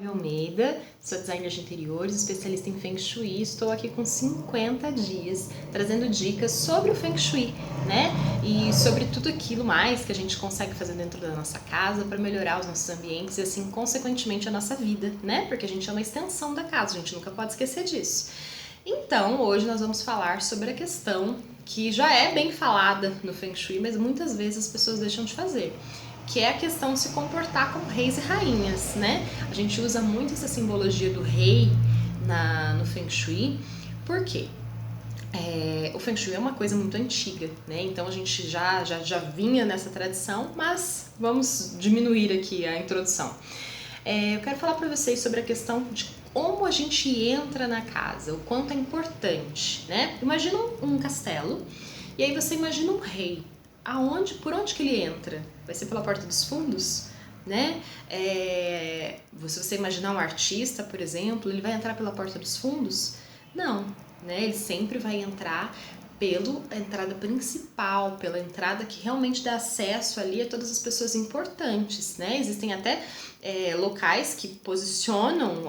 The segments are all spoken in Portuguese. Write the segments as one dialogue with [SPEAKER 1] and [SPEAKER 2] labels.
[SPEAKER 1] Almeida, sou designer de interiores, especialista em Feng Shui. Estou aqui com 50 dias trazendo dicas sobre o Feng Shui, né? E sobre tudo aquilo mais que a gente consegue fazer dentro da nossa casa para melhorar os nossos ambientes e assim, consequentemente, a nossa vida, né? Porque a gente é uma extensão da casa, a gente nunca pode esquecer disso. Então, hoje nós vamos falar sobre a questão que já é bem falada no Feng Shui, mas muitas vezes as pessoas deixam de fazer, que é a questão de se comportar como reis e rainhas, né? A gente usa muito essa simbologia do rei no Feng Shui, por quê? O Feng Shui é uma coisa muito antiga, né? Então a gente já vinha nessa tradição, mas vamos diminuir aqui a introdução. Eu quero falar para vocês sobre a questão de como a gente entra na casa, o quanto é importante, né? Imagina um castelo e aí você imagina um rei. Por onde que ele entra? Vai ser pela porta dos fundos, né? Se você imaginar um artista, por exemplo, ele vai entrar pela porta dos fundos? Não, né? Ele sempre vai entrar pela entrada principal, pela entrada que realmente dá acesso ali a todas as pessoas importantes, né? Existem até locais que posicionam,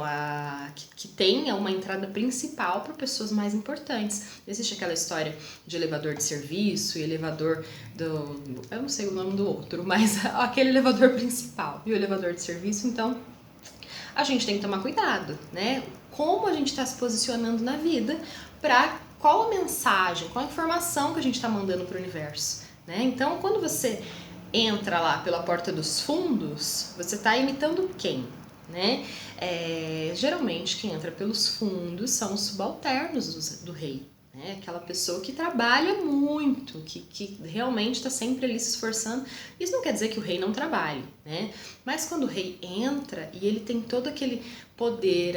[SPEAKER 1] que tenha uma entrada principal para pessoas mais importantes. Existe aquela história de elevador de serviço e elevador eu não sei o nome do outro, mas aquele elevador principal e o elevador de serviço, então a gente tem que tomar cuidado, né? Como a gente está se posicionando na vida, qual a mensagem, qual a informação que a gente está mandando para o universo, né? Então, quando você entra lá pela porta dos fundos, você está imitando quem, né? Geralmente quem entra pelos fundos são os subalternos do rei, né? Aquela pessoa que trabalha muito, que realmente está sempre ali se esforçando. Isso não quer dizer que o rei não trabalhe, né? Mas quando o rei entra e ele tem todo aquele poder,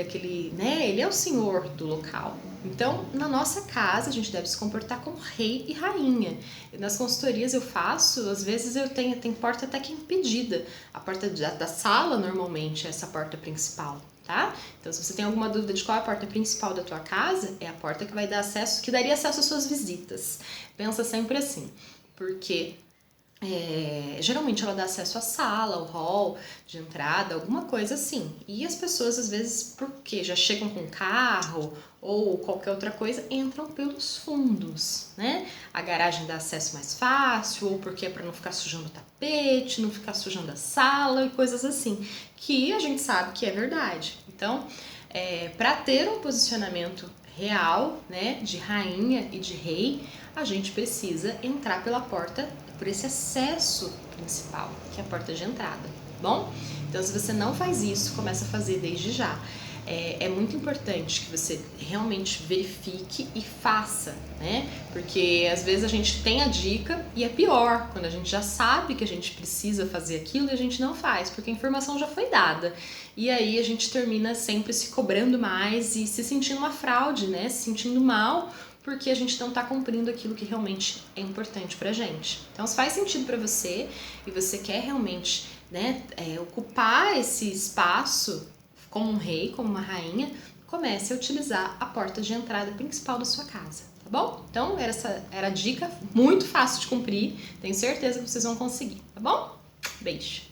[SPEAKER 1] né? Ele é o senhor do local. Então, na nossa casa, a gente deve se comportar como rei e rainha. Nas consultorias eu faço, às vezes eu tenho porta até que impedida. A porta da sala, normalmente, é essa porta principal, tá? Então, se você tem alguma dúvida de qual é a porta principal da tua casa, é a porta que vai dar acesso, que daria acesso às suas visitas. Pensa sempre assim, porque geralmente ela dá acesso à sala, ao hall de entrada, alguma coisa assim. E as pessoas, às vezes, porque já chegam com carro ou qualquer outra coisa, entram pelos fundos, né? A garagem dá acesso mais fácil, ou porque é para não ficar sujando o tapete, não ficar sujando a sala e coisas assim, que a gente sabe que é verdade. Então, para ter um posicionamento real, né, de rainha e de rei, a gente precisa entrar pela porta, por esse acesso principal, que é a porta de entrada, tá bom? Então, se você não faz isso, começa a fazer desde já. É muito importante que você realmente verifique e faça, né? Porque às vezes a gente tem a dica e é pior quando a gente já sabe que a gente precisa fazer aquilo e a gente não faz, porque a informação já foi dada. E aí a gente termina sempre se cobrando mais e se sentindo uma fraude, né? Se sentindo mal porque a gente não está cumprindo aquilo que realmente é importante pra gente. Então, se faz sentido para você e você quer realmente, né, ocupar esse espaço como um rei, como uma rainha, comece a utilizar a porta de entrada principal da sua casa, tá bom? Então, essa era a dica, muito fácil de cumprir, tenho certeza que vocês vão conseguir, tá bom? Beijo!